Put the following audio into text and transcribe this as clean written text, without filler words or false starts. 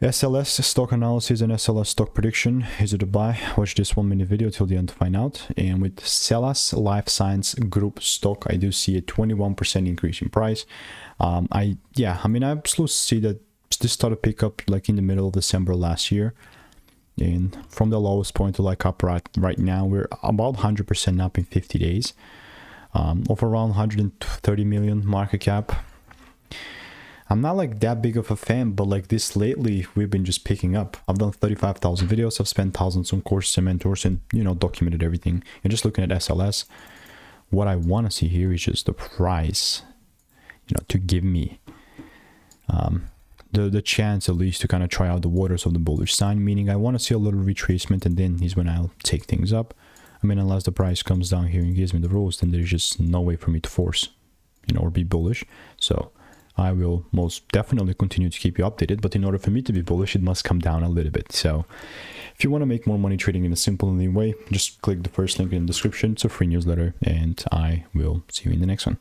SLS stock analysis and SLS stock prediction. Is it a buy? Watch this 1 minute video till the end to find out. And with Sellas Life Sciences Group stock, I do see a 21% increase in price. I absolutely see that this started to pick up like in the middle of December last year. And from the lowest point to like up right now, we're about 100% up in 50 days. Of around 130 million market cap. I'm not like that big of a fan, but like this lately, we've been just picking up. I've done 35,000 videos. I've spent thousands on courses and mentors and, documented everything. And just looking at SLS, what I want to see here is just the price, to give me the chance at least to kind of try out the waters of the bullish sign, meaning I want to see a little retracement and then is when I'll take things up. I mean, unless the price comes down here and gives me the rules, then there's just no way for me to force, or be bullish. So I will most definitely continue to keep you updated, but in order for me to be bullish, it must come down a little bit. So if you want to make more money trading in a simple and easy way, just click the first link in the description. It's a free newsletter, and I will see you in the next one.